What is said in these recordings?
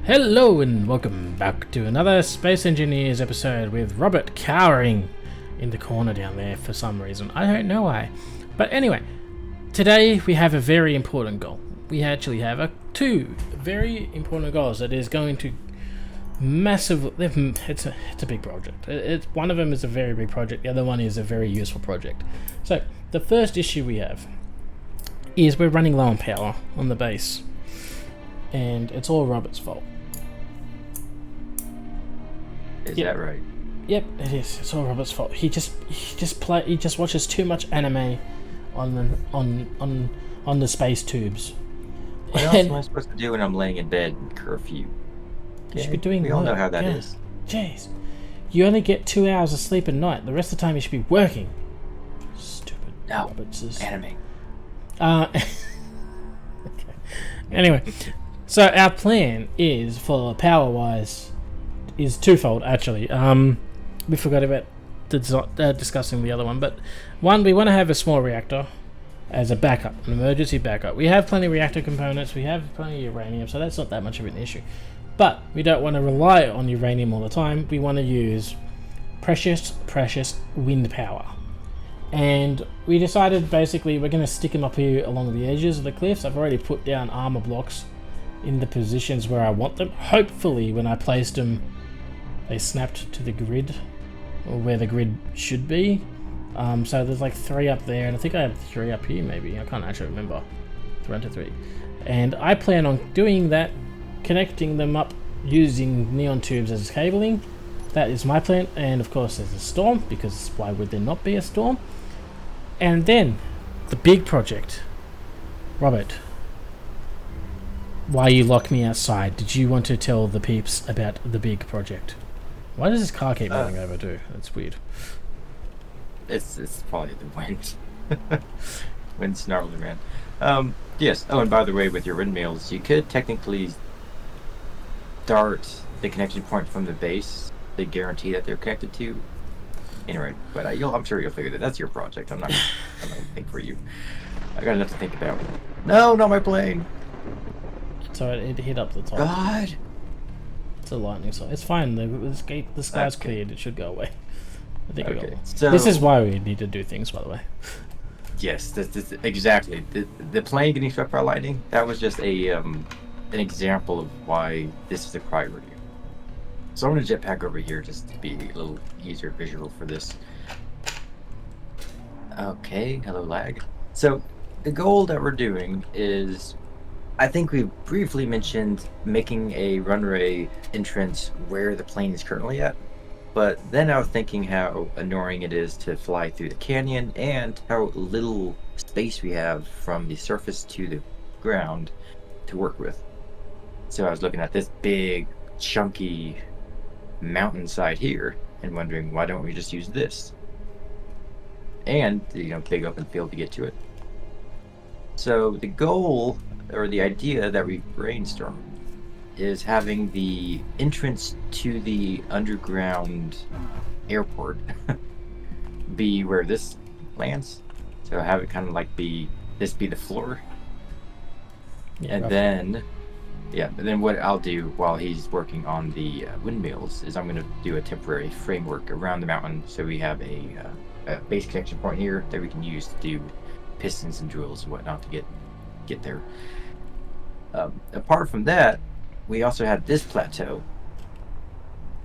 Hello and welcome back to another Space Engineers episode with Robert cowering in the corner down there for some reason. I don't know why. But anyway, today we have a very important goal. We actually have two very important goals that is going to it's a big project. One of them is a very big project, the other one is a very useful project. So the first issue we have is we're running low on power on the base, and it's all Robert's fault. Is that right? Yep, it is. It's all Robert's fault. He just watches too much anime on the space tubes. What else am I supposed to do when I'm laying in bed in curfew? You should be doing We all know how that is. Jeez. You only get 2 hours of sleep at night. The rest of the time you should be working. Stupid Roberts. Anime. Okay. Anyway, so our plan is, for power-wise, is twofold, actually. We forgot about discussing the other one, but one, we want to have a small reactor as a backup, an emergency backup. We have plenty of reactor components, we have plenty of uranium, so that's not that much of an issue. But we don't want to rely on uranium all the time. We want to use precious wind power. And we decided basically we're going to stick them up here along the edges of the cliffs. I've already put down armor blocks in the positions where I want them. Hopefully when I placed them, they snapped to the grid, or where the grid should be. So there's like 3 up there, and I think I have 3 up here maybe. I can't actually remember. 3. And I plan on doing that, connecting them up using neon tubes as cabling. That is my plan. And of course there's a storm, because why would there not be a storm? And then the big project. Robert, why you lock me outside? Did you want to tell the peeps about the big project? Why does this car keep moving over too? That's weird. It's probably the wind. Wind snarling around. Yes. Oh, and by the way, with your windmills, you could technically start the connection point from the base. They guarantee that they're connected to. Anyway, but I'm sure you'll figure that. That's your project. I'm not gonna think for you. I got enough to think about. No, not my plane. So it hit up the top. God. It's a lightning storm. It's fine. The sky's cleared. It should go away. I think we got one. So, this is why we need to do things, by the way. Yes, this exactly. The plane getting struck by lightning, that was just an example of why this is a priority. So I'm going to jetpack over here just to be a little easier visual for this. Okay, hello lag. So the goal that we're doing is, I think we briefly mentioned making a runway entrance where the plane is currently at. But then I was thinking how annoying it is to fly through the canyon and how little space we have from the surface to the ground to work with. So I was looking at this big, chunky mountainside here and wondering, why don't we just use this? And, big open field to get to it. So the goal, or the idea that we brainstormed, is having the entrance to the underground airport be where this lands. So have it kind of like this be the floor. Yeah, and then what I'll do while he's working on the windmills is I'm going to do a temporary framework around the mountain, so we have a base connection point here that we can use to do pistons and drills and whatnot to get there. Apart from that, we also have this plateau,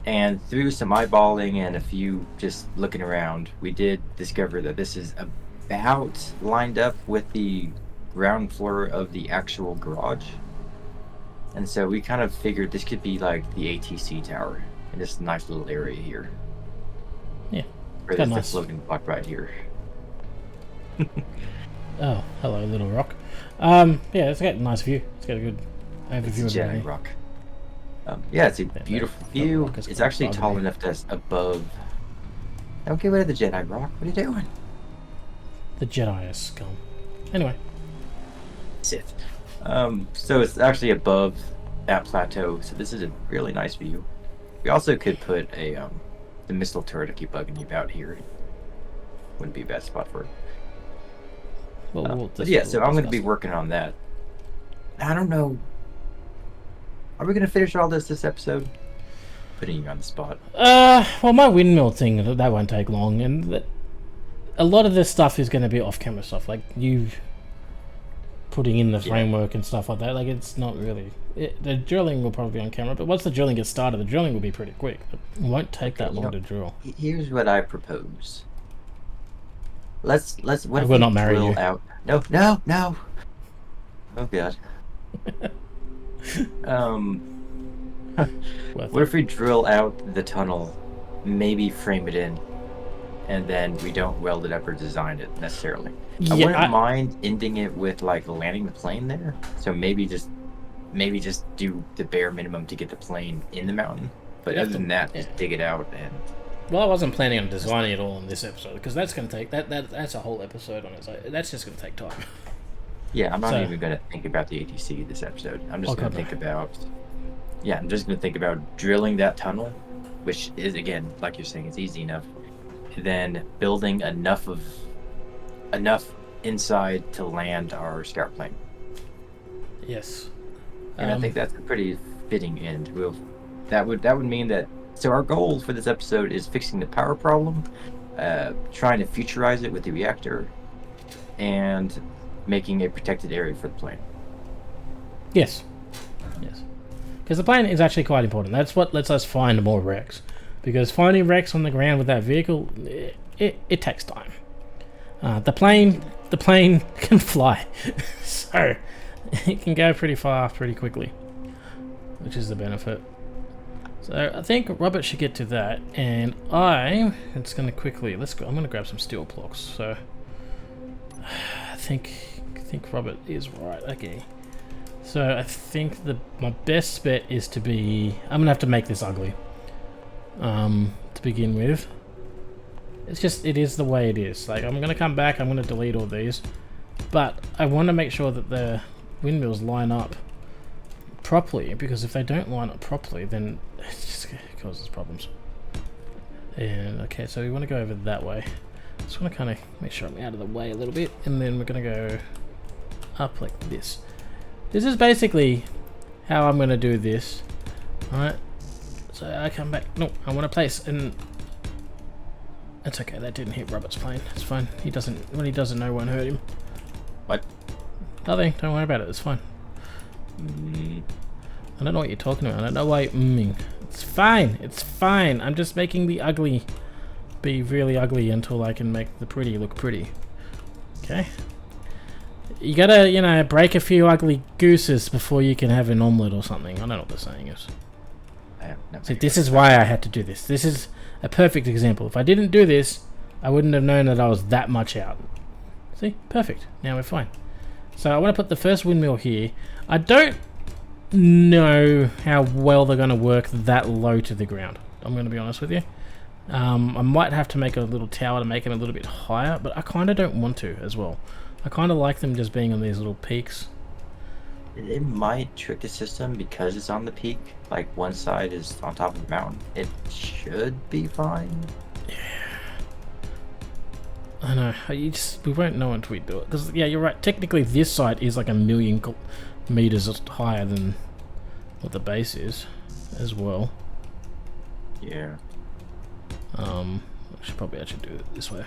and through some eyeballing and a few just looking around, we did discover that this is about lined up with the ground floor of the actual garage. And so we kind of figured this could be like the ATC tower in this nice little area here. Yeah. Or this nice floating block right here. Oh, hello, little rock. Yeah, it's got a nice view. It's got a good overview of the Jedi rock. Yeah, it's a beautiful view. It's actually tall enough that's above. Don't get rid of the Jedi rock. What are you doing? The Jedi is gone. Anyway. Sith. So it's actually above that plateau. So this is a really nice view. We also could put the missile turret to keep bugging you about here. Wouldn't be a bad spot for it. But yeah, so I'm going to be working on that. I don't know Are we gonna finish all this episode? Putting you on the spot. Well, my windmill thing, that won't take long, and a lot of this stuff is going to be off-camera stuff, like you putting in the framework and stuff like that. Like, it's not really... the drilling will probably be on camera, but once the drilling gets started, the drilling will be pretty quick. It won't take that long to drill. Here's what I propose. Let's what I if will we not marry drill you. out... No. Oh, God. What if we drill out the tunnel, maybe frame it in, and then we don't weld it up or design it necessarily? I wouldn't mind ending it with like landing the plane there. So maybe just do the bare minimum to get the plane in the mountain. But other than that, just dig it out and. Well, I wasn't planning on designing it all in this episode because that's going to take that's a whole episode on its own. That's just going to take time. Yeah, I'm not even going to think about the ATC this episode. I'm just going to think about. Yeah, I'm just going to think about drilling that tunnel, which is, again, like you're saying, it's easy enough. Then building enough inside to land our scout plane. Yes. And I think that's a pretty fitting end. That would mean that. So our goal for this episode is fixing the power problem, trying to futurize it with the reactor, and making a protected area for the plane. Yes. Because the plane is actually quite important. That's what lets us find more wrecks. Because finding wrecks on the ground with that vehicle, it takes time. The plane can fly, so it can go pretty far pretty quickly, which is the benefit. So I think Robert should get to that, and it's going to quickly. Let's go. I'm going to grab some steel blocks. So I think Robert is right. Okay. So I think my best bet is to be... I'm going to have to make this ugly. To begin with. It is the way it is. Like, I'm going to come back, I'm going to delete all these. But I want to make sure that the windmills line up properly, because if they don't line up properly, then it just causes problems. And, okay, so we want to go over that way. Just want to kind of make sure I'm out of the way a little bit, and then we're going to go up like this. This is basically how I'm going to do this. Alright, so I come back. No, I want to place, and it's okay, that didn't hit Robert's plane. It's fine. When he doesn't know, won't hurt him. What? Nothing, don't worry about it, it's fine. I don't know what you're talking about. I don't know why you're mmming. It's fine. I'm just making the ugly be really ugly until I can make the pretty look pretty. Okay? You gotta, break a few ugly gooses before you can have an omelette or something. I don't know what the saying is. See, this is why I had to do this. This is a perfect example. If I didn't do this, I wouldn't have known that I was that much out. See? Perfect. Now we're fine. So I want to put the first windmill here. I don't know how well they're going to work that low to the ground. I'm going to be honest with you. I might have to make a little tower to make them a little bit higher, but I kind of don't want to as well. I kind of like them just being on these little peaks. It might trick the system because it's on the peak. Like, one side is on top of the mountain. It should be fine. Yeah. I know. We won't know until we do it. Because, yeah, you're right. Technically, this side is like 1,000,000 meters higher than what the base is as well. Yeah. I should probably actually do it this way.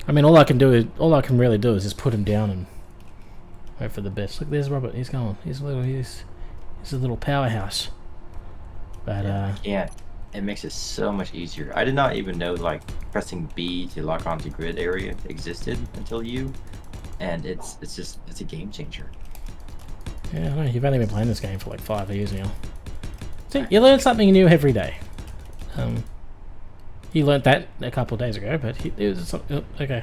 I mean, all I can really do is just put him down and hope for the best. Look, there's Robert. He's going. He's a little powerhouse. But yeah, it makes it so much easier. I did not even know like pressing B to lock onto grid area existed until and it's a game changer. Yeah, I know. You've only been playing this game for like 5 years now. See, you learn something new every day. He learnt that a couple of days ago, but it was something. Okay.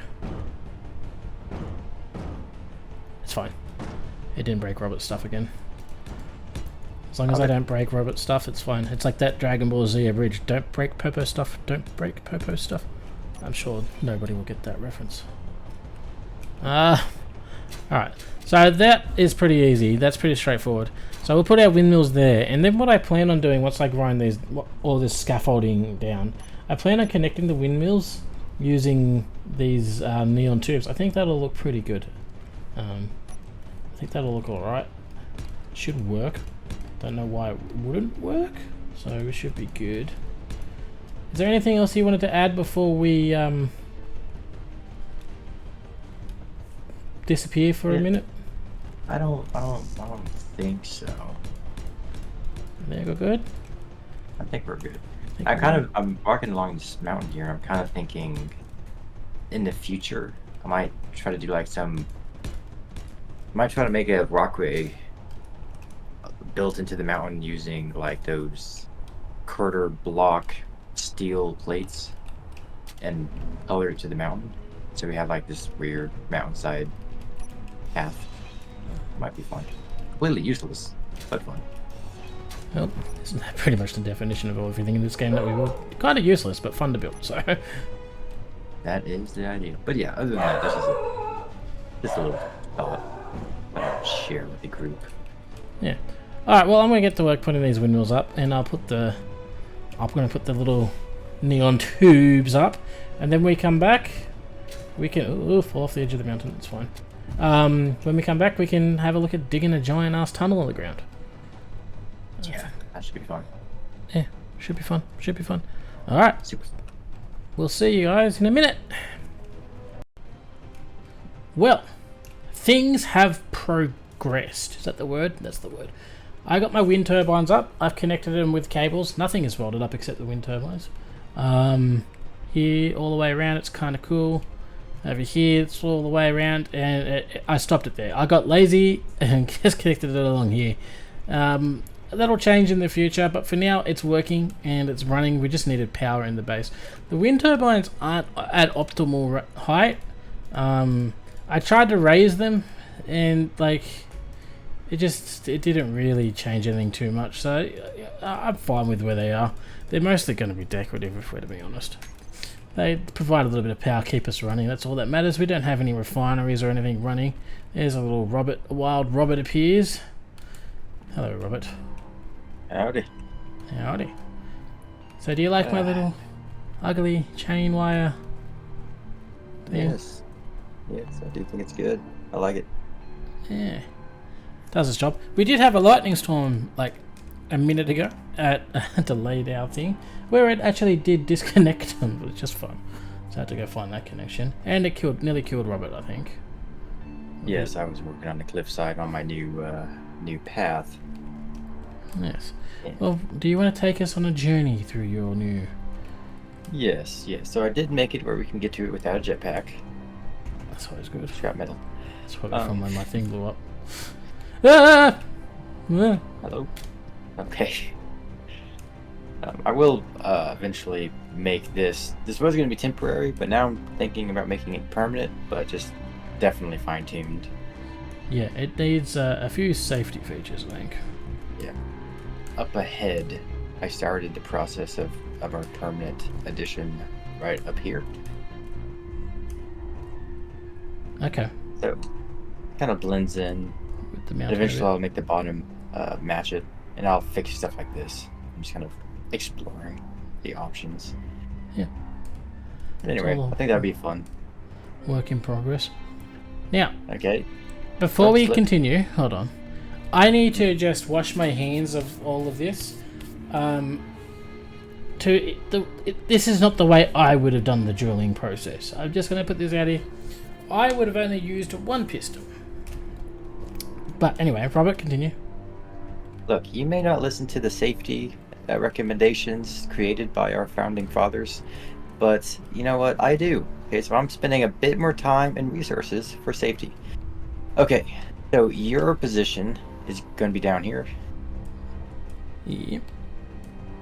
It's fine. It didn't break Robert's stuff again. As long as I don't break Robert's stuff, it's fine. It's like that Dragon Ball Z bridge. Don't break Popo stuff. Don't break Popo stuff. I'm sure nobody will get that reference. Alright. So that is pretty easy. That's pretty straightforward. So we'll put our windmills there. And then what I plan on doing, once I grind all this scaffolding down, I plan on connecting the windmills using these neon tubes. I think that'll look pretty good. I think that'll look alright. should work. Don't know why it wouldn't work, so we should be good. Is there anything else you wanted to add before we disappear for a minute? I don't think so. There, go good. I think we're good. I'm walking along this mountain here, and I'm kind of thinking, in the future, I might try to do like might try to make a rockway built into the mountain using like those quarter block steel plates and color it to the mountain. So we have like this weird mountainside path. Might be fun. Completely useless, but fun. Well, isn't that pretty much the definition of everything in this game that we would? Kind of useless, but fun to build, so. That is the idea. But yeah, other than that, this is just a little thought that I'll share with the group. Yeah. Alright, well, I'm going to get to work putting these windmills up, and I'm going to put the little neon tubes up, and then we come back, we can, fall off the edge of the mountain, it's fine. When we come back, we can have a look at digging a giant ass tunnel on the ground. Yeah, that should be fun. Yeah, should be fun. Should be fun. Alright. Super. We'll see you guys in a minute. Well, things have progressed. Is that the word? That's the word. I got my wind turbines up. I've connected them with cables. Nothing is welded up except the wind turbines. Here, all the way around, it's kind of cool. Over here, it's all the way around, and I stopped it there. I got lazy and just connected it along here. That'll change in the future, but for now it's working and it's running. We just needed power in the base. The wind turbines aren't at optimal height. I tried to raise them and like it didn't really change anything too much, so I'm fine with where they are. They're mostly going to be decorative, if we're to be honest. They provide a little bit of power, keep us running, that's all that matters. We don't have any refineries or anything running. There's a little Robert, a wild Robert appears. Hello, Robert. Howdy. Howdy. So do you like my little ugly chain wire thing? Yes. Yes, I do think it's good. I like it. Yeah. Does its job. We did have a lightning storm like a minute ago at a delayed hour thing where it actually did disconnect them, but it's just fun. So I had to go find that connection. And it nearly killed Robert, I think. Yes, I was working on the cliffside on my new path. Yes. Yeah. Well, do you want to take us on a journey through your new... Yes. So I did make it where we can get to it without a jetpack. That's always good. Scrap metal. That's probably from when my thing blew up. Ah! Hello. Okay. I will eventually make this. This was going to be temporary, but now I'm thinking about making it permanent, but just definitely fine-tuned. Yeah, it needs a few safety features, I think. Yeah. Up ahead, I started the process of our permanent addition right up here. Okay. So, kind of blends in. With the And eventually I'll make the bottom match it, and I'll fix stuff like this. I'm just kind of exploring the options. Yeah. But anyway, I think that'd be fun. Work in progress. Now, okay. Before we continue, hold on. I need to just wash my hands of all of this. This is not the way I would have done the drilling process. I'm just going to put this out here. I would have only used one piston. But anyway, Robert, continue. Look, you may not listen to the safety recommendations created by our founding fathers, but you know what? I do. Okay, so I'm spending a bit more time and resources for safety. Okay, so your position is going to be down here. Yep.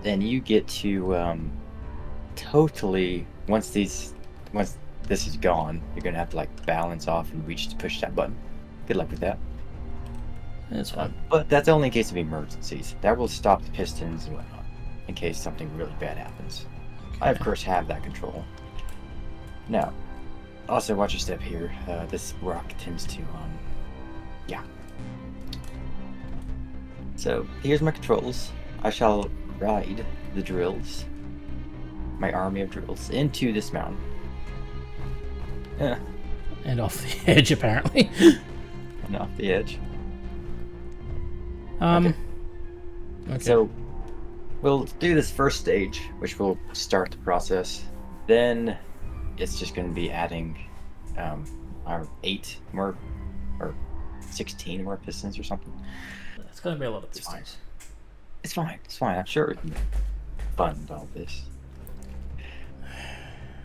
Then you get to totally once this is gone, you're gonna have to like balance off and reach to push that button. Good luck with that. That's fine. But that's only in case of emergencies. That will stop the pistons and whatnot in case something really bad happens. Okay. I of course have that control. Now, also watch your step here. This rock tends to yeah. So here's my controls. I shall ride the drills, my army of drills, into this mountain. And off the edge, apparently. And off the edge. Okay. So we'll do this first stage, which will start the process. Then it's just going to be adding our 8 more or 16 more pistons or something. It's going to be a lot of pistons. It's fine. It's fine. I'm sure we can fund all this.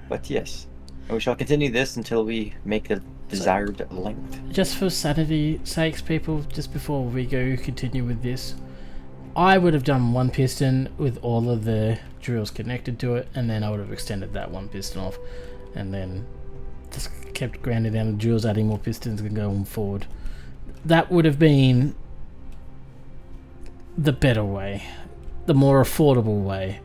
But yes, we shall continue this until we make the desired length. Just for sanity's sakes, people, just before we go continue with this, I would have done 1 piston with all of the drills connected to it, and then I would have extended that 1 piston off, and then just kept grinding down the drills, adding more pistons and going forward. That would have been the better way, the more affordable way.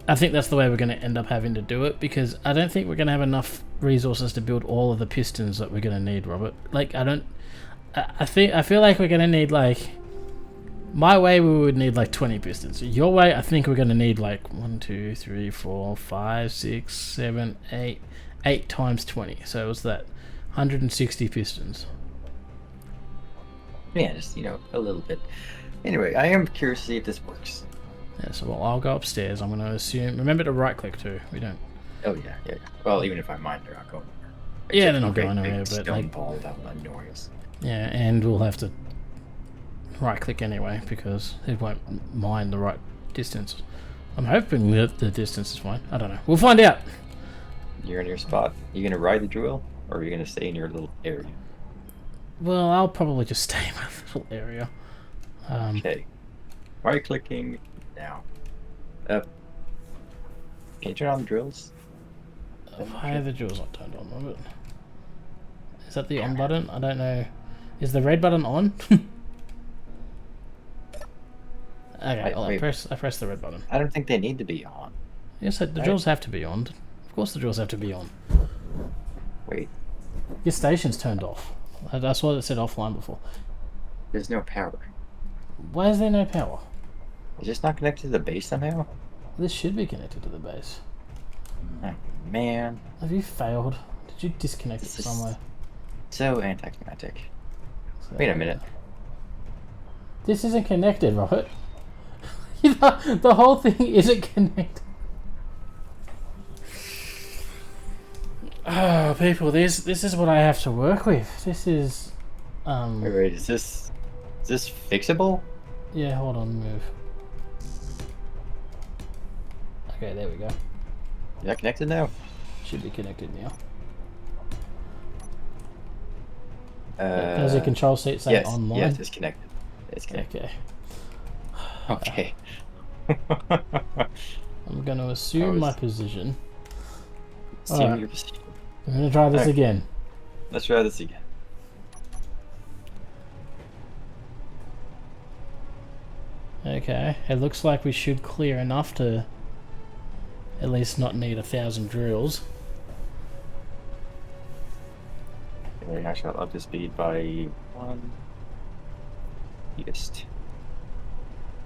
I think that's the way we're going to end up having to do it, because I don't think we're going to have enough resources to build all of the pistons that we're going to need, Robert. Like, I feel like we're going to need, like, my way we would need like 20 pistons. Your way, I think we're going to need like 1, 2, 3, 4, 5, 6, 7, 8. 8 times 20. So it was that 160 pistons. Yeah, just, a little bit. Anyway, I am curious to see if this works. Yeah, so I'll go upstairs. I'm going to assume... Remember to right-click too. We don't... Oh, yeah. Well, even if I mind, they're not going anywhere. Yeah, they're not going anywhere, but... Stone ball without that noise. Yeah, and we'll have to right-click anyway, because it won't mind the right distance. I'm hoping that the distance is fine. I don't know. We'll find out. You're in your spot. You going to ride the drill, or are you going to stay in your little area? Well, I'll probably just stay in my little area. Okay. Right-clicking now. Can you turn on the drills? Why are the drills not turned on, Robert? Is that the on button? I don't know. Is the red button on? Okay, I press the red button. I don't think they need to be on. Yes, the drills have to be on. Of course the drills have to be on. Wait. Your station's turned off. That's what it said offline before. There's no power. Why is there no power? Is this not connected to the base somehow? This should be connected to the base. Oh, man. Have you failed? Did you disconnect it somewhere? So anticlimactic. Wait a minute. This isn't connected, Robert. The whole thing isn't connected. Oh, people, this is what I have to work with. This is Wait, is this fixable? Yeah, hold on, move. Okay, there we go. Is that connected now? Should be connected now. Does the control seat say online? Yes, it's connected. It's connected. Okay. Okay. I'm going to assume my position. Assume your position. I'm going to try this again. Let's try this again. Okay, it looks like we should clear enough to at least not need 1,000 drills. Okay, I shall up the speed by 1. Biggest.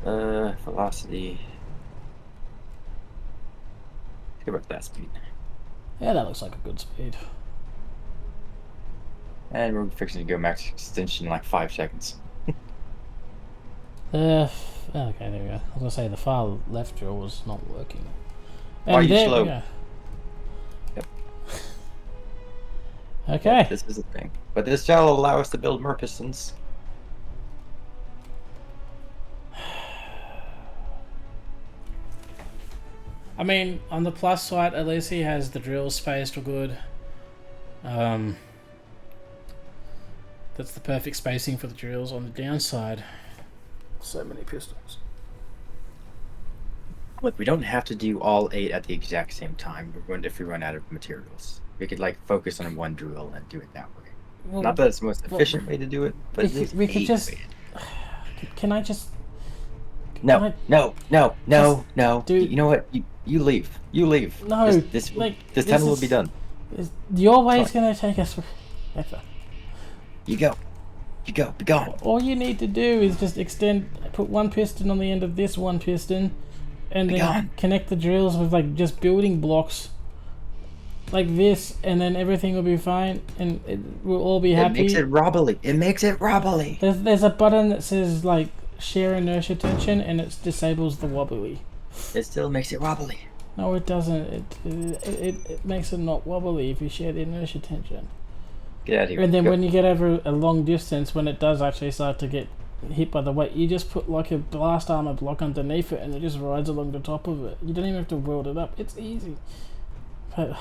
Velocity. Let's go back to that speed. Yeah, that looks like a good speed. And we're fixing to go max extension in like 5 seconds. Okay, there we go. I was gonna say the far left drill was not working. Why are you slow? Yep. Okay. Yeah, this is the thing. But this shall allow us to build more pistons. I mean, on the plus side, at least he has the drills spaced good. That's the perfect spacing for the drills. On the downside, so many pistons. Look, we don't have to do all 8 at the exact same time. If we run out of materials, we could like focus on one drill and do it that way. Well, not that it's the most efficient way to do it, but we could just. Can I just? No. Dude, you know what? You leave. You leave. No. This tunnel will be done. Your way is going to take us forever. You go. Be gone. All you need to do is just put one piston on the end of this one piston, and then connect the drills with like just building blocks like this, and then everything will be fine, and we'll all be happy. It makes it robbly. There's a button that says like share inertia tension, and it disables the wobbly. It still makes it wobbly. No, it doesn't. It makes it not wobbly if you share the inertia tension. Get out of here. And then Go. when you get over a long distance, when it does actually start to get hit by the weight, you just put like a blast armor block underneath it, and it just rides along the top of it. You don't even have to weld it up. It's easy. But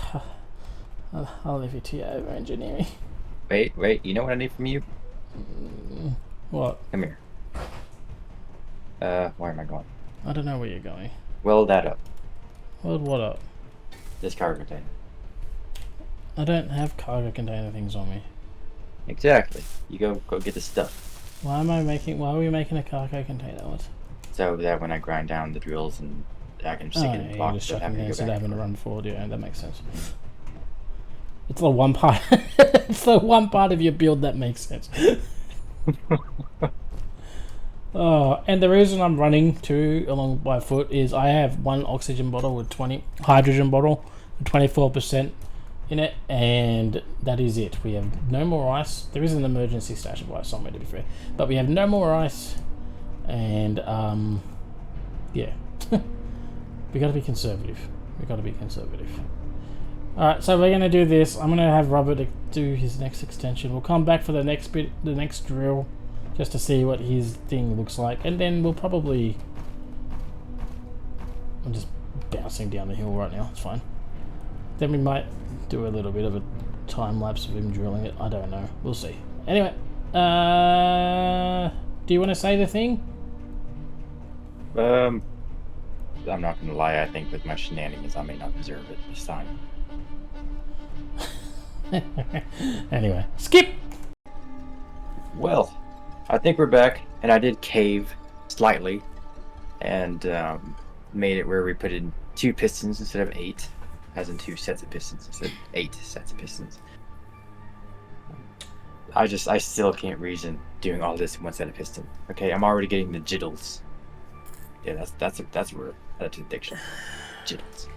I'll leave it to you over engineering. Wait. You know what I need from you? What? Come here. Where am I going? I don't know where you're going. Weld that up. Weld what up? This cargo container. I don't have cargo container things on me. Exactly. You go get the stuff. Why are we making a cargo container? What? So that when I grind down the drills and I can stick it in the You're box just without chucking having to things go that back. having to run forward. Yeah, that makes sense. It's the one part. It's the one part of your build that makes sense. Oh, and the reason I'm running too along by foot is I have one oxygen bottle with 20 hydrogen bottle with 24% in it, and that is it. We have no more ice. There is an emergency stash of ice somewhere, to be fair, but we have no more ice, and yeah. We gotta be conservative. Alright, so we're gonna do this. I'm gonna have Robert do his next extension. We'll come back for the next bit, the next drill, just to see what his thing looks like, and then we'll probably... I'm just bouncing down the hill right now, it's fine. Then we might do a little bit of a time lapse of him drilling it, I don't know, we'll see. Anyway, do you want to say the thing? I'm not gonna lie, I think with my shenanigans I may not deserve it this time. Anyway, skip! Well, I think we're back, and I did cave slightly, and made it where we put in 2 pistons instead of 8, as in 2 sets of pistons instead of 8 sets of pistons. I still can't reason doing all this in 1 set of piston. Okay, I'm already getting the jittles. Yeah, that's a word. That's an addiction. Jittles.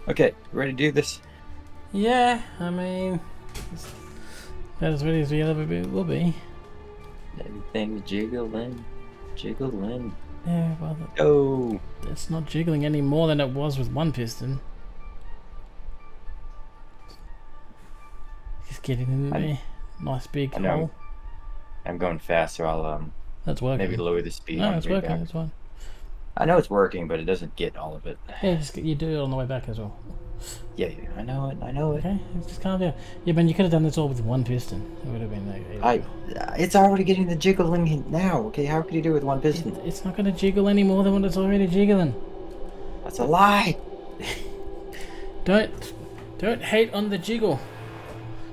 Okay, ready to do this? Yeah, I mean, about as ready as we ever will be. Everything's jiggling. Yeah, well, Oh, it's not jiggling any more than it was with 1 piston. Just getting in there. Nice big I know. hole. I'm going fast, so I'll That's working. maybe lower the speed. No, on it's the way working. back. It's fine. I know it's working, but it doesn't get all of it. Yeah, you do it on the way back as well. Yeah, I know it. Okay, just calm down. Yeah, man, you could have done this all with 1 piston. It would have been like. It's already getting the jiggling now. Okay, how could you do it with 1 piston? It's not going to jiggle any more than what it's already jiggling. That's a lie. Don't hate on the jiggle.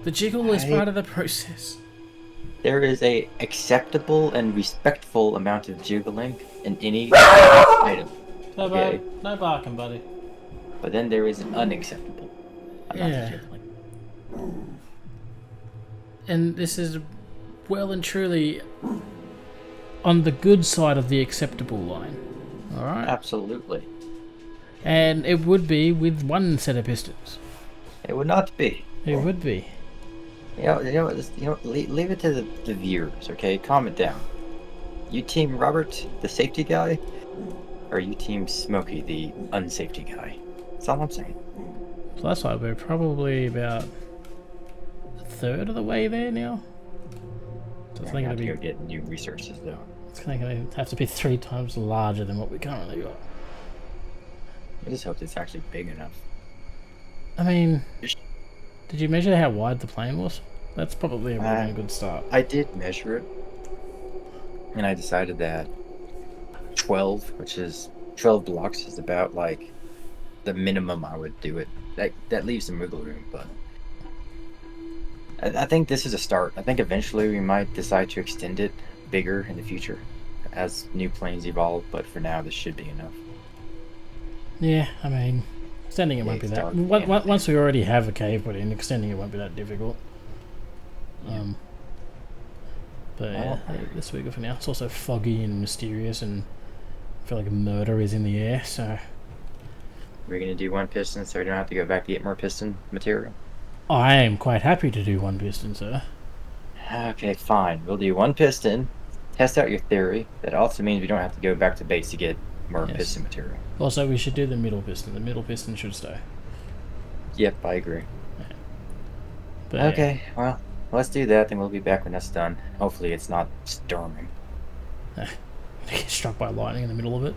The jiggle is part of the process. There is a acceptable and respectful amount of jiggling in any item. Okay. No barking, buddy. But then there is an unacceptable amount of Yeah. jiggling. And this is well and truly on the good side of the acceptable line. Alright? Absolutely. And it would be with 1 set of pistons. It would not be. It would be. Leave it to the viewers, okay? Calm it down. You team Robert, the safety guy, or you team Smokey, the unsafety guy? That's all I'm saying. So that's like we're probably about a third of the way there now. So it's I going have to to be. go get new resources, though. It's going to have to be 3 times larger than what we currently got. I just hope it's actually big enough. I mean, did you measure how wide the plane was? That's probably a really good start. I did measure it, and I decided that 12, which is 12 blocks, is about like the minimum I would do it. That leaves some wiggle room, but I think this is a start. I think eventually we might decide to extend it bigger in the future as new planes evolve, but for now this should be enough. Yeah, I mean, extending it won't be that. Once we already have a cave put in, extending it won't be that difficult. But yeah, this will be good for now. It's also foggy and mysterious, and I feel like murder is in the air. So we're gonna do 1 piston, so we don't have to go back to get more piston material. I am quite happy to do 1 piston, sir. Okay, fine. We'll do 1 piston, test out your theory. That also means we don't have to go back to base to get more Yes. piston material. Also, we should do the middle piston. The middle piston should stay. Yep, I agree. But Okay, well, let's do that, then we'll be back when that's done. Hopefully it's not storming. Yeah. Get struck by lightning in the middle of it.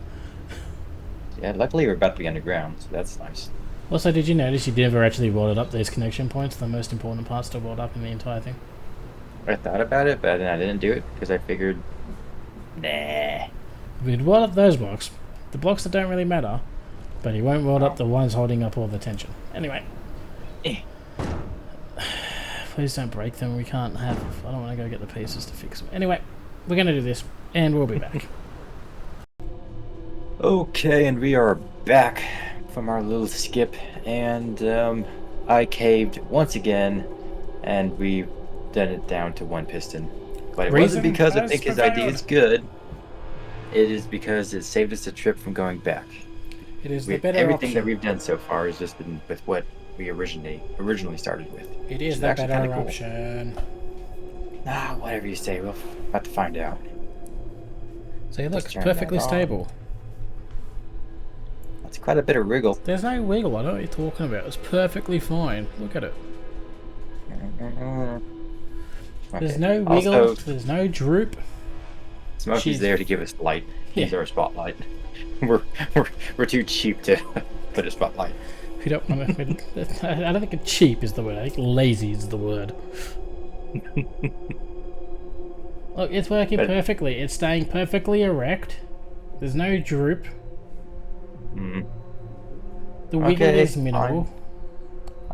Yeah, luckily we're about to be underground, so that's nice. Also, did you notice you never actually welded up these connection points? The most important parts to weld up in the entire thing. I thought about it, but then I didn't do it because I figured, nah. We'd weld up those blocks, the blocks that don't really matter, but he won't weld up the ones holding up all the tension. Anyway. Please don't break them. We can't have... I don't want to go get the pieces to fix them. Anyway, we're going to do this, and we'll be back. Okay, and we are back from our little skip, and I caved once again, and we've done it down to one piston. But it wasn't because I think his idea is good. It is because it saved us a trip from going back. It is the better everything option. that we've done so far has just been with what we originally started with. It is the better option. Ah, whatever you say, we'll have to find out. See, look, it's perfectly stable. That's quite a bit of wriggle. There's no wiggle, I don't know what you're talking about. It's perfectly fine. Look at it. Okay. There's no wiggle, Also, there's no droop. Smokey's there to give us light. He's our spotlight. We're too cheap to put a spotlight. We don't want to... I don't think cheap is the word. I think lazy is the word. Look, it's working perfectly. It's staying perfectly erect. There's no droop. The wiggle is minimal. Fine.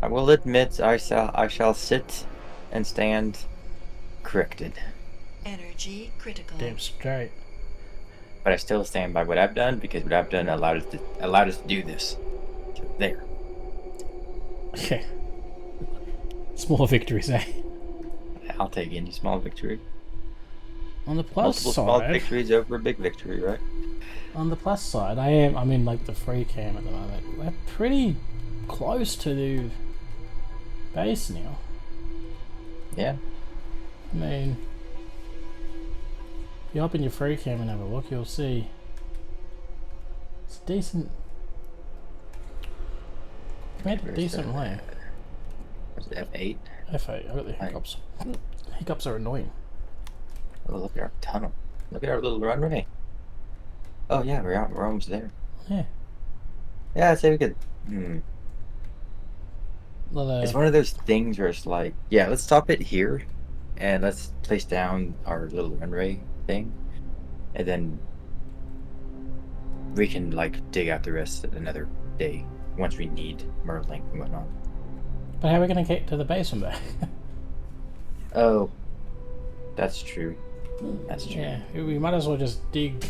I will admit I shall sit and stand corrected. Energy critical. Damn straight. But I still stand by what I've done because what I've done allowed us to do this. So there. Okay. Small victories, eh? I'll take any small victory. On the plus Multiple side, small victories over a big victory, right? on the plus side, I'm in like the free cam at the moment. We're pretty close to the base now. Yeah. I mean, if you hop in your free cam and have a look, you'll see it's decent. Made a decent way. Was it F8? F8, I got the hiccups. Hiccups are annoying. Oh, look at our tunnel. Look at our little runway. Oh yeah, we're almost there. Yeah. Yeah, I'd say we could. Well, It's one of those things where it's like, yeah, let's stop it here, and let's place down our little runway thing, and then we can like dig out the rest another day once we need more length and whatnot. but how are we going to get to the base from there? Oh, that's true. That's true. Yeah, we might as well just dig.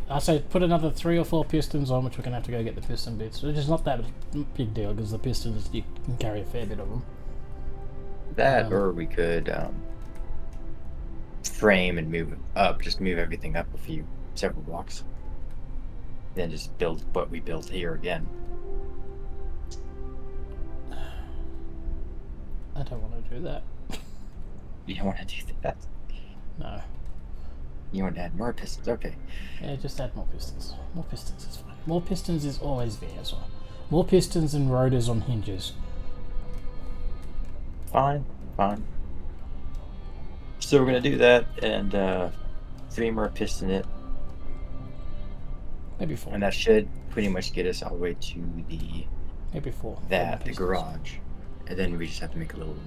I say put another 3 or 4 pistons on, which we're going to have to go get the piston bits, which is not that big deal because the pistons, you can carry a fair bit of them. That, or we could frame and move up, just move everything up several blocks. Then just build what we built here again. I don't want to do that. You don't want to do that. No. You want to add more pistons? Okay. Yeah, just add more pistons. More pistons is fine. More pistons is always the answer. More pistons and rotors on hinges. Fine. So we're gonna do that, and 3 more piston it, Maybe 4. and that should pretty much get us all the way to Maybe 4. the garage, and then we just have to make a little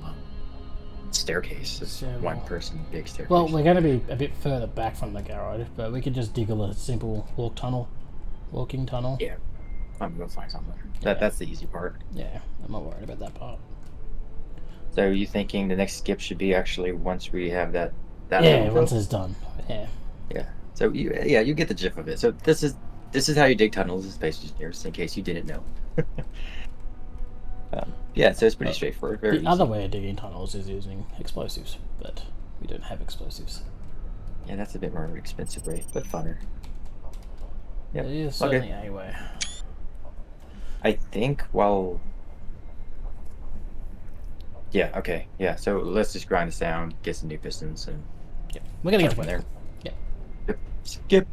staircase. It's Yeah, one person big staircase. Well, we're going to be a bit further back from the garage, but we could just dig a simple walking tunnel. Yeah, I'm gonna find something. Yeah. That's the easy part. Yeah, I'm not worried about that part. So are you thinking the next skip should be actually once we have that Yeah, little once built? it's done. Yeah. Yeah. So you get the gist of it. So this is how you dig tunnels in space engineers, in case you didn't know. Yeah, so it's pretty straightforward. Very The other easy. way of digging tunnels is using explosives, but we don't have explosives. Yeah, that's a bit more expensive way, but funner. Yep. It is certainly a way. I think yeah, okay. Yeah, so let's just grind this down, get some new pistons, and Yeah, we're gonna get to there. Yeah. Yep. Skip.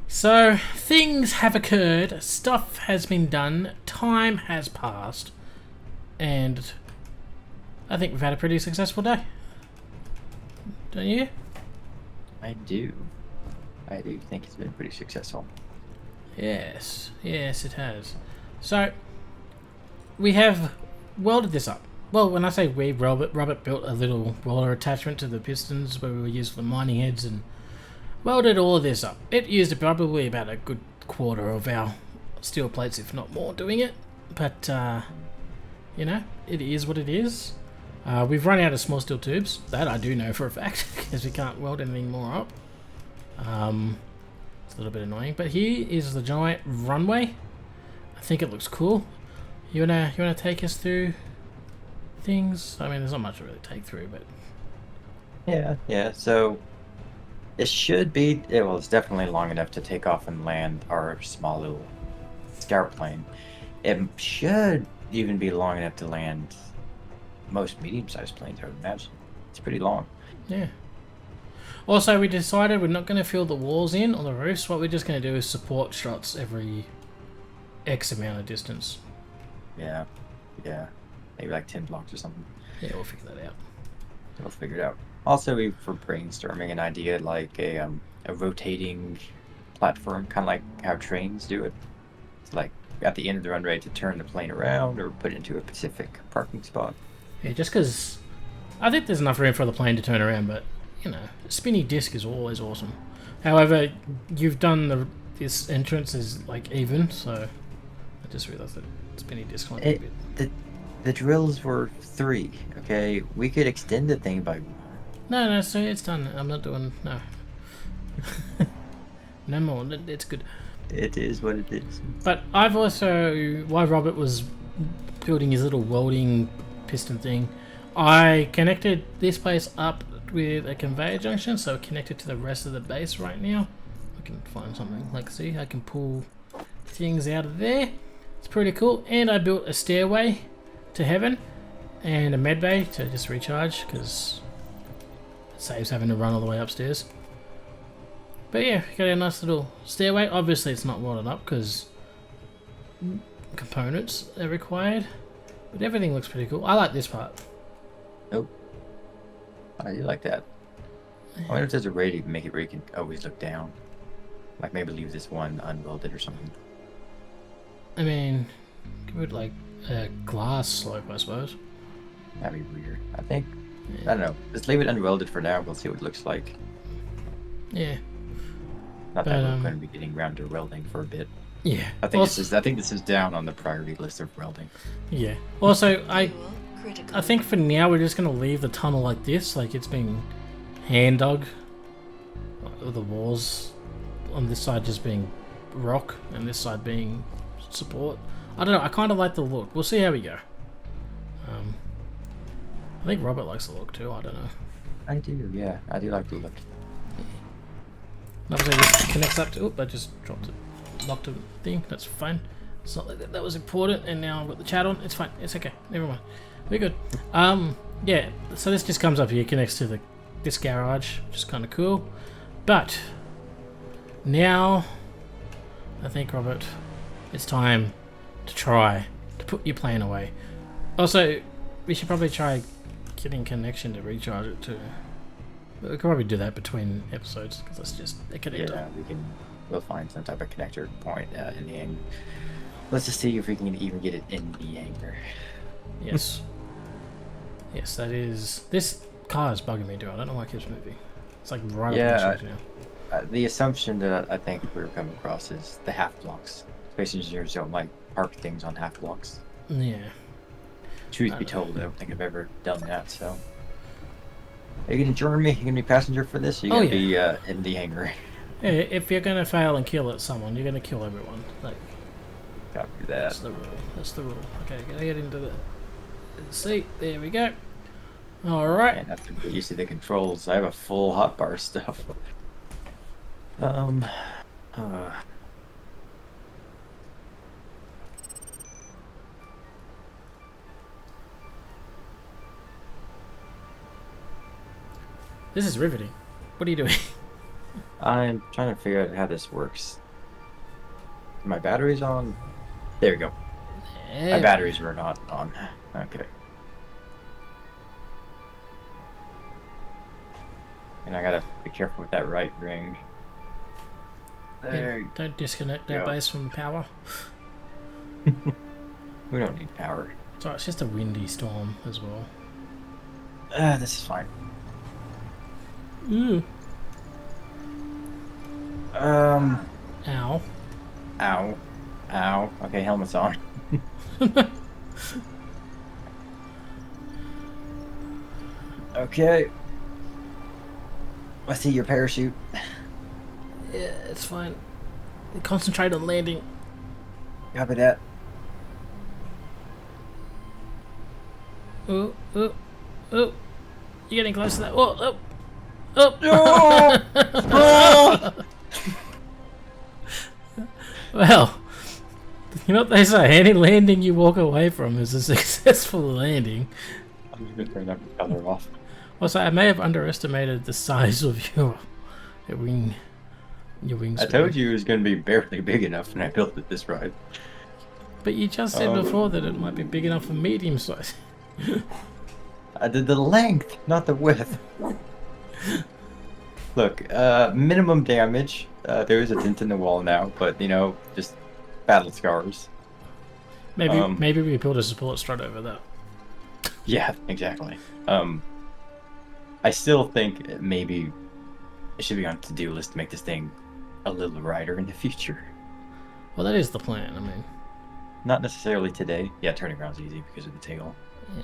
So things have occurred, stuff has been done, time has passed, and I think we've had a pretty successful day. Don't you? I do think it's been pretty successful. Yes, it has. So we have welded this up. Well, when I say we, Robert built a little roller attachment to the pistons where we were used for the mining heads and welded all of this up. It used probably about a good quarter of our steel plates, if not more, doing it. But, you know, it is what it is. We've run out of small steel tubes. That I do know for a fact, because we can't weld anything more up. It's a little bit annoying. But here is the giant runway. I think it looks cool. You wanna take us through things? I mean, there's not much to really take through, but... Yeah. So it should be, well, it's definitely long enough to take off and land our small little scout plane. It should even be long enough to land most medium-sized planes, I would imagine. It's pretty long. Yeah. Also, we decided we're not going to fill the walls in on the roofs. What we're just going to do is support struts every X amount of distance. Yeah. Maybe like 10 blocks or something. Yeah, we'll figure that out. We'll figure it out. Also, we were brainstorming an idea like a rotating platform, kind of like how trains do it. It's like at the end of the runway to turn the plane around or put it into a specific parking spot. Yeah, just because I think there's enough room for the plane to turn around, but, you know, a spinny disc is always awesome. However, you've done this entrance is like even, so I just realized that spinny disc might be a bit... The drills were 3, okay? We could extend the thing by... No, so it's done. I'm not doing... No. No more. It's good. It is what it is. But I've also... While Robert was building his little welding piston thing, I connected this place up with a conveyor junction, so connected to the rest of the base right now. I can find something. Like, see, I can pull things out of there. It's pretty cool. And I built a stairway to heaven and a med bay to just recharge, because it saves having to run all the way upstairs. But yeah, got a nice little stairway. Obviously it's not welded up because components are required, but everything looks pretty cool. I like this part. Oh, I do like that. I wonder if there's a way to make it where you can always look down, like maybe leave this one unwelded or something. I mean, give it like a glass slope, I suppose. That'd be weird. I think. Yeah. I don't know. Just leave it unwelded for now. We'll see what it looks like. Yeah. Not that we're going to be getting around to welding for a bit. Yeah. I think this is down on the priority list of welding. Yeah. Also, I Critical. think for now we're just going to leave the tunnel like this, like it's being hand dug. With the walls on this side just being rock and this side being support. I don't know, I kind of like the look. We'll see how we go. I think Robert likes the look too, I don't know. I do, yeah. I do like the look. Obviously this connects up to... Oop, I just dropped it. Locked a thing, that's fine. It's not like that was important, and now I've got the chat on. It's fine, it's okay, never mind. We're good. Yeah, so this just comes up here, connects to this garage, which is kind of cool. But now, I think, Robert, it's time to try to put your plane away. Also, we should probably try getting connection to recharge it too. But we could probably do that between episodes, because that's just a connector. Yeah, we'll find some type of connector point in the hangar. Let's just see if we can even get it in the hangar. Yes. Yes, that is... This car is bugging me, dude. I don't know why it keeps moving. It's like right up on the now. The assumption that I think we're coming across is the half blocks. Space engineers don't like park things on half blocks. Yeah. Truth be told, I don't think I've ever done that, so... Are you gonna join me? You gonna be passenger for this? Or are you gonna be in the hangar? Yeah, if you're gonna fail and kill at someone, you're gonna kill everyone. Like, Copy that. that's the rule. That's the rule. Okay, gotta get into the seat. There we go. Alright. And after you see the controls, I have a full hotbar stuff. This is riveting. What are you doing? I'm trying to figure out how this works. My batteries on? There we go. My batteries were not on. Okay. And I gotta be careful with that right ring. There. Don't disconnect our go. base from power. We don't need power. Sorry, it's just a windy storm as well. This is fine. Ooh. Ow. Ow. Ow. Okay, helmet's on. Okay. I see your parachute. Yeah, it's fine. Concentrate on landing. Copy that. Oh, oh, oh. You're getting close to that. Oh, oh, oh. Well, you know what they say? Any landing you walk away from is a successful landing. I'm just gonna turn that color off. Also, I may have underestimated the size of your wing. Your wings. I told you it was gonna be barely big enough when I built it this ride. But you just said before that it might be big enough for medium size. I did the length, not the width. Look, minimum damage. There is a dent in the wall now, but you know, just battle scars. Maybe we build a support strut over that. Yeah, exactly. I still think maybe it should be on to-do list to make this thing a little rider in the future. Well, that is the plan. I mean, Not necessarily today. Yeah, turning around's easy because of the tail. yeah.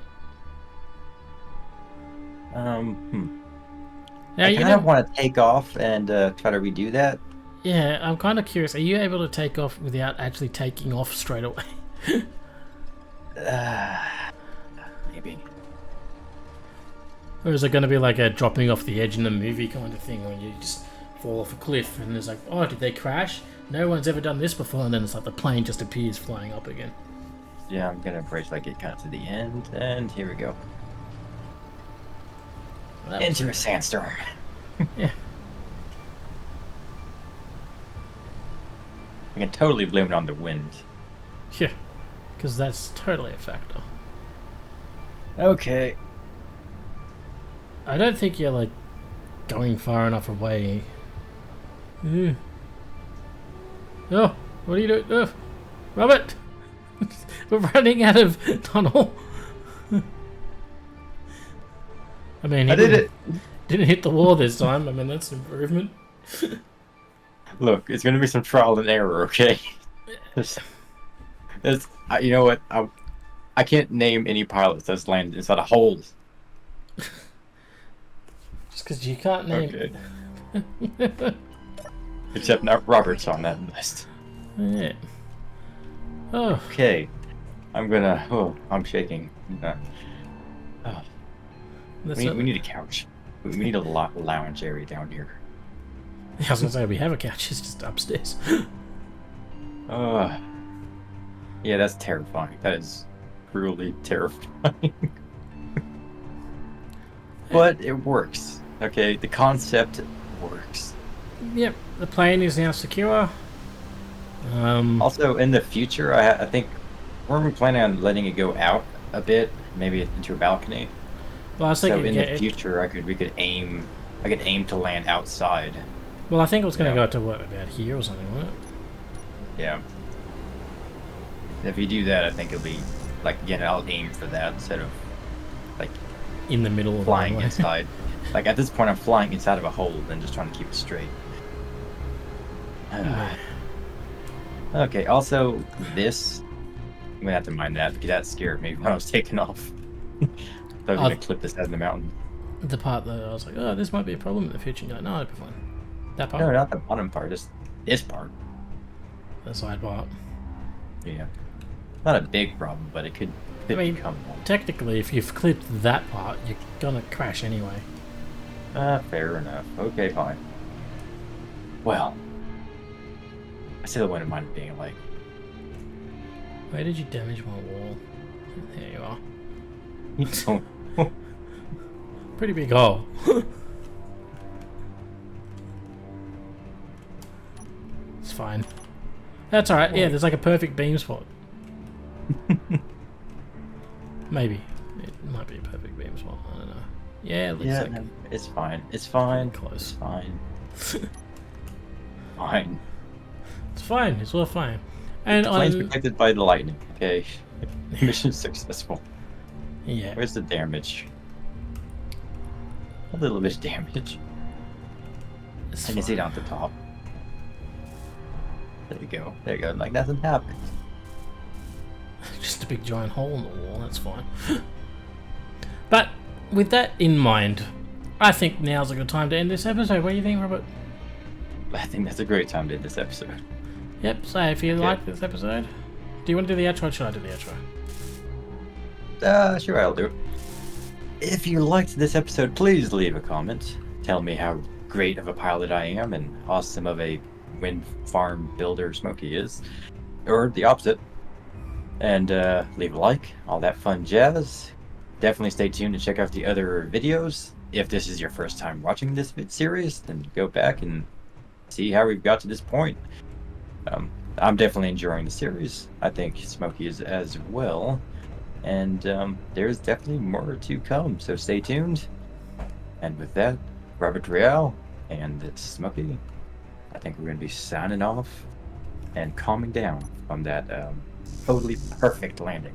Now, I you kind know, of want to take off and try to redo that. yeah, I'm kind of curious. Are you able to take off without actually taking off straight away? Maybe. Or is it going to be like a dropping off the edge in the movie kind of thing when you just fall off a cliff and it's like, oh, did they crash? No one's ever done this before, and then it's like the plane just appears flying up again. Yeah, I'm gonna brace like it kind of to the end, and here we go. Well, that was- Into a sandstorm. Yeah. I can totally blame it on the wind. Yeah, because that's totally a factor. Okay. I don't think you're like going far enough away. Oh, what are you doing? Oh, Robert! We're running out of tunnel. I mean, I did it. Didn't hit the wall this time. I mean, that's an improvement. Look, it's gonna be some trial and error, okay? You know what? I can't name any pilots that's landed inside a hole. Just because you can't name Okay. Except not Robert's on that list. Yeah. Oh. Okay. I'm shaking. We need a couch. We need a lounge area down here. I was gonna say we have a couch. It's just upstairs. Yeah, that's terrifying. That is truly terrifying. But it works. Okay, the concept works. Yep. The plane is now secure. Also, in the future, I think we're planning on letting it go out a bit, maybe into a balcony. Well, I was So thinking, in the future, I could aim to land outside. Well, I think it was going to Yeah. go to what, about here or something, wasn't it? Yeah. If you do that, I think it'll be like, again, I'll aim for that instead of like In the middle of flying the runway. inside. Like at this point, I'm flying inside of a hole and just trying to keep it straight. Okay. Also, this I'm gonna have to mind that because that scared me when I was taking off. I was gonna clip this out of the mountain. The part that I was like, oh, this might be a problem in the future. You're like, no, it'll be fine. That part? No, not the bottom part. Just this part. The side part. Yeah. Not a big problem, but it could become one. Technically, if you've clipped that part, you're gonna crash anyway. Fair enough. Okay, fine. Well, I still wouldn't mind it being like. Where did you damage my wall? There you are. Pretty big hole. It's fine. That's alright. Yeah, there's like a perfect beam spot. Maybe. It might be a perfect beam spot. I don't know. Yeah, it looks like no, it's fine. It's fine. close. It's fine. Fine. It's fine. It's all fine. And The plane's protected by the lightning. Okay. Mission successful. yeah, Where's the damage? A little bit of damage. it's I can see it fine. on the top. There you go. There you go. Like nothing happened. Just a big giant hole in the wall. That's fine. But with that in mind, I think now's a good time to end this episode. What do you think, Robert? I think that's a great time to end this episode. Yep. So if you like this episode, do you want to do the outro? Or should I do the outro? Sure, I'll do it. If you liked this episode, please leave a comment. Tell me how great of a pilot I am and awesome of a wind farm builder Smokey is. Or the opposite. And leave a like, all that fun jazz. Definitely stay tuned to check out the other videos. If this is your first time watching this series, then go back and see how we've got to this point. I'm definitely enjoying the series. I think Smokey is as well. And there's definitely more to come, so stay tuned. And with that, Robert Real and it's Smokey. I think we're going to be signing off and calming down from that totally perfect landing.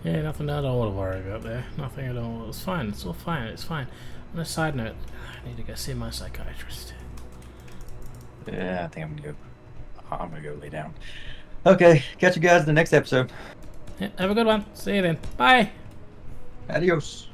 Yeah, nothing at all to worry about there. Nothing at all. It's fine. It's all fine. It's fine. On a side note, I need to go see my psychiatrist. Yeah, I think I'm gonna go lay down. Okay, catch you guys in the next episode. Yeah, have a good one. See you then. Bye. Adios.